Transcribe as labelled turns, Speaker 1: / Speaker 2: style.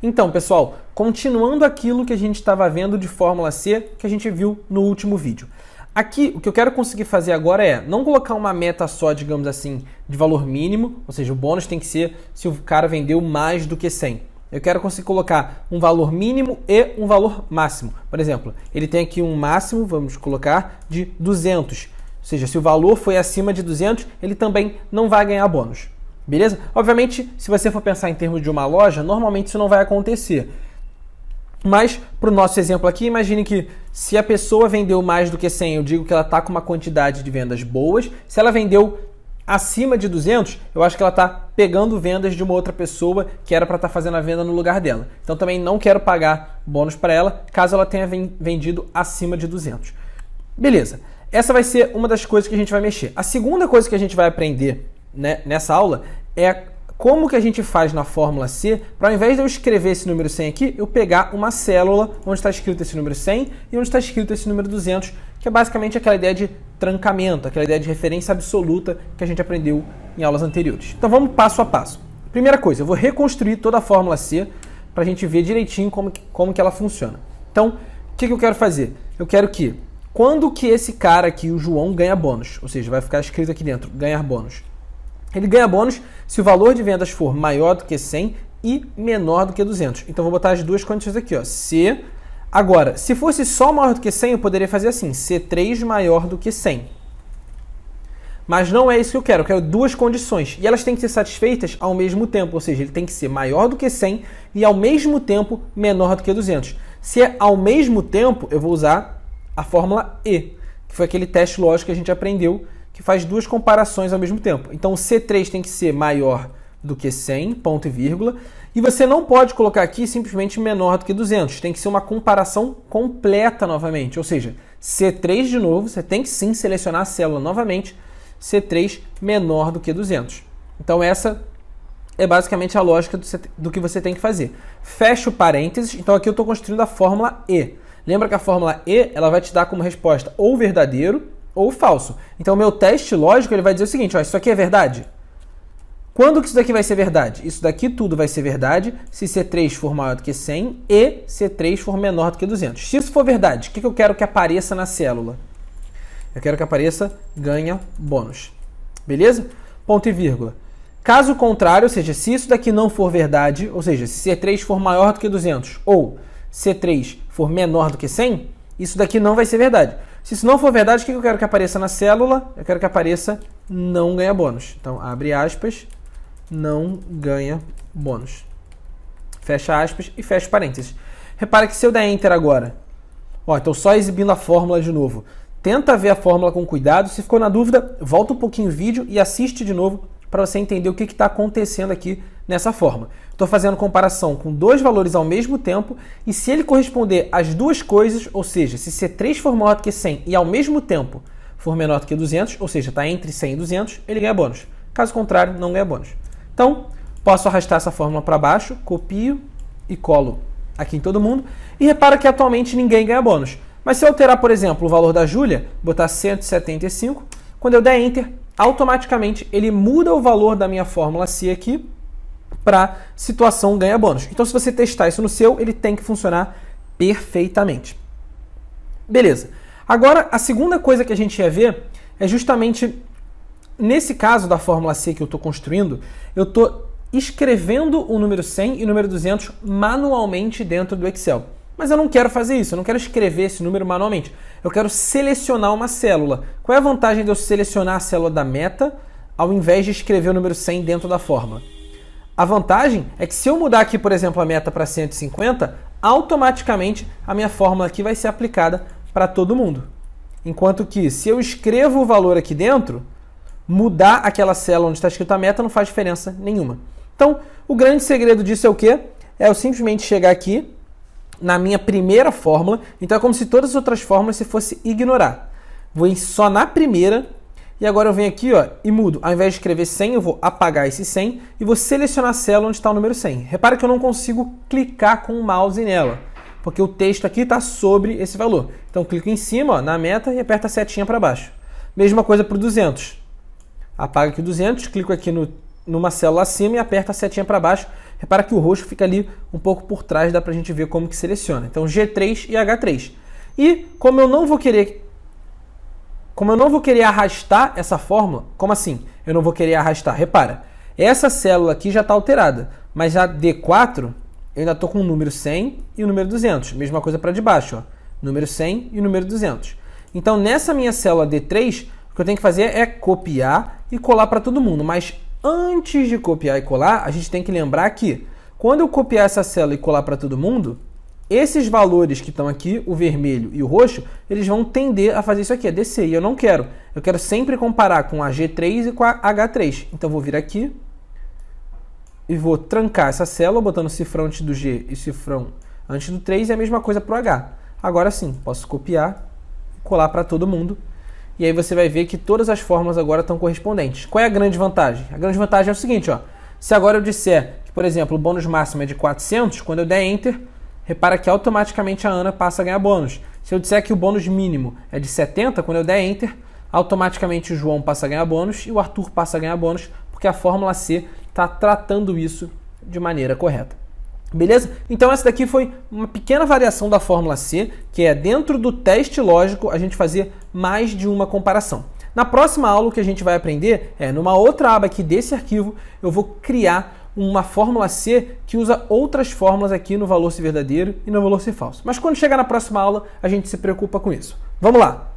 Speaker 1: Então, pessoal, continuando aquilo que a gente estava vendo de fórmula C, que a gente viu no último vídeo. Aqui, o que eu quero conseguir fazer agora é não colocar uma meta só, digamos assim, de valor mínimo, ou seja, o bônus tem que ser se o cara vendeu mais do que 100. Eu quero conseguir colocar um valor mínimo e um valor máximo. Por exemplo, ele tem aqui um máximo, vamos colocar, de 200. Ou seja, se o valor foi acima de 200, ele também não vai ganhar bônus. Beleza? Obviamente, se você for pensar em termos de uma loja, normalmente isso não vai acontecer. Mas, para o nosso exemplo aqui, imagine que se a pessoa vendeu mais do que 100, eu digo que ela está com uma quantidade de vendas boas. Se ela vendeu acima de 200, eu acho que ela está pegando vendas de uma outra pessoa que era para estar fazendo a venda no lugar dela. Então, também não quero pagar bônus para ela, caso ela tenha vendido acima de 200. Beleza. Essa vai ser uma das coisas que a gente vai mexer. A segunda coisa que a gente vai aprender, né, nessa aula é como que a gente faz na fórmula C para, ao invés de eu escrever esse número 100 aqui, eu pegar uma célula onde está escrito esse número 100 e onde está escrito esse número 200, que é basicamente aquela ideia de trancamento, aquela ideia de referência absoluta que a gente aprendeu em aulas anteriores. Então vamos passo a passo. Primeira coisa, eu vou reconstruir toda a fórmula C para a gente ver direitinho como que ela funciona. Então, o que eu quero fazer? Eu quero que, quando que esse cara aqui, o João, ganha bônus, ou seja, vai ficar escrito aqui dentro, ganhar bônus. Ele ganha bônus se o valor de vendas for maior do que 100 e menor do que 200. Então, vou botar as duas condições aqui, ó. C. Agora, se fosse só maior do que 100, eu poderia fazer assim, C3 maior do que 100. Mas não é isso que eu quero duas condições. E elas têm que ser satisfeitas ao mesmo tempo, ou seja, ele tem que ser maior do que 100 e ao mesmo tempo menor do que 200. Se é ao mesmo tempo, eu vou usar a fórmula E, que foi aquele teste lógico que a gente aprendeu, que faz duas comparações ao mesmo tempo. Então, o C3 tem que ser maior do que 100, ponto e vírgula, e você não pode colocar aqui simplesmente menor do que 200. Tem que ser uma comparação completa novamente, ou seja, C3 de novo, você tem que sim selecionar a célula novamente, C3 menor do que 200. Então, essa é basicamente a lógica do que você tem que fazer. Fecha o parênteses, então aqui eu estou construindo a fórmula E. Lembra que a fórmula E ela vai te dar como resposta ou verdadeiro ou falso. Então, o meu teste lógico ele vai dizer o seguinte, ó, isso aqui é verdade? Quando que isso daqui vai ser verdade? Isso daqui tudo vai ser verdade se C3 for maior do que 100 e C3 for menor do que 200. Se isso for verdade, o que eu quero que apareça na célula? Eu quero que apareça ganha bônus. Beleza? Ponto e vírgula. Caso contrário, ou seja, se isso daqui não for verdade, ou seja, se C3 for maior do que 200 ou C3 for menor do que 100, isso daqui não vai ser verdade. Se isso não for verdade, o que eu quero que apareça na célula? Eu quero que apareça não ganha bônus. Então, abre aspas, não ganha bônus. Fecha aspas e fecha parênteses. Repara que se eu der Enter agora, ó, estou só exibindo a fórmula de novo. Tenta ver a fórmula com cuidado. Se ficou na dúvida, volta um pouquinho o vídeo e assiste de novo para você entender o que está acontecendo aqui nessa forma. Estou fazendo comparação com dois valores ao mesmo tempo e se ele corresponder às duas coisas, ou seja, se C3 for maior do que 100 e ao mesmo tempo for menor do que 200, ou seja, está entre 100 e 200, ele ganha bônus. Caso contrário, não ganha bônus. Então, posso arrastar essa fórmula para baixo, copio e colo aqui em todo mundo e repara que atualmente ninguém ganha bônus. Mas se eu alterar, por exemplo, o valor da Júlia, botar 175, quando eu der Enter, automaticamente ele muda o valor da minha fórmula C aqui para situação ganha bônus. Então, se você testar isso no seu, ele tem que funcionar perfeitamente. Beleza. Agora, a segunda coisa que a gente ia ver é justamente, nesse caso da fórmula C que eu estou construindo, eu estou escrevendo o número 100 e o número 200 manualmente dentro do Excel. Mas eu não quero fazer isso, eu não quero escrever esse número manualmente. Eu quero selecionar uma célula. Qual é a vantagem de eu selecionar a célula da meta ao invés de escrever o número 100 dentro da fórmula? A vantagem é que se eu mudar aqui, por exemplo, a meta para 150, automaticamente a minha fórmula aqui vai ser aplicada para todo mundo. Enquanto que se eu escrevo o valor aqui dentro, mudar aquela célula onde está escrita a meta não faz diferença nenhuma. Então, o grande segredo disso é o quê? É eu simplesmente chegar aqui na minha primeira fórmula. Então, é como se todas as outras fórmulas você fosse ignorar. Vou ir só na primeira. E agora eu venho aqui, ó, e mudo. Ao invés de escrever 100, eu vou apagar esse 100 e vou selecionar a célula onde está o número 100. Repara que eu não consigo clicar com o mouse nela, porque o texto aqui está sobre esse valor. Então, clico em cima, ó, na meta e aperto a setinha para baixo. Mesma coisa para o 200. Apago aqui o 200, clico aqui numa célula acima e aperto a setinha para baixo. Repara que o roxo fica ali um pouco por trás, dá pra gente ver como que seleciona. Então G3 e H3. E como eu não vou querer arrastar essa fórmula, como assim? Eu não vou querer arrastar. Repara, essa célula aqui já está alterada, mas a D4 eu ainda estou com o número 100 e o número 200. Mesma coisa para de baixo, ó. Número 100 e o número 200. Então, nessa minha célula D3, o que eu tenho que fazer é copiar e colar para todo mundo. Mas antes de copiar e colar, a gente tem que lembrar que quando eu copiar essa célula e colar para todo mundo, esses valores que estão aqui, o vermelho e o roxo, eles vão tender a fazer isso aqui, a descer. E eu não quero. Eu quero sempre comparar com a G3 e com a H3. Então, eu vou vir aqui e vou trancar essa célula, botando cifrão antes do G e cifrão antes do 3, e a mesma coisa para o H. Agora sim, posso copiar e colar para todo mundo. E aí você vai ver que todas as fórmulas agora estão correspondentes. Qual é a grande vantagem? A grande vantagem é o seguinte, ó. Se agora eu disser que, por exemplo, o bônus máximo é de 400, quando eu der Enter, repara que automaticamente a Ana passa a ganhar bônus. Se eu disser que o bônus mínimo é de 70, quando eu der Enter, automaticamente o João passa a ganhar bônus e o Arthur passa a ganhar bônus, porque a fórmula C está tratando isso de maneira correta. Beleza? Então essa daqui foi uma pequena variação da fórmula C, que é dentro do teste lógico a gente fazer mais de uma comparação. Na próxima aula o que a gente vai aprender é, numa outra aba aqui desse arquivo, eu vou criar uma fórmula C que usa outras fórmulas aqui no valor se verdadeiro e no valor se falso. Mas quando chegar na próxima aula, a gente se preocupa com isso. Vamos lá!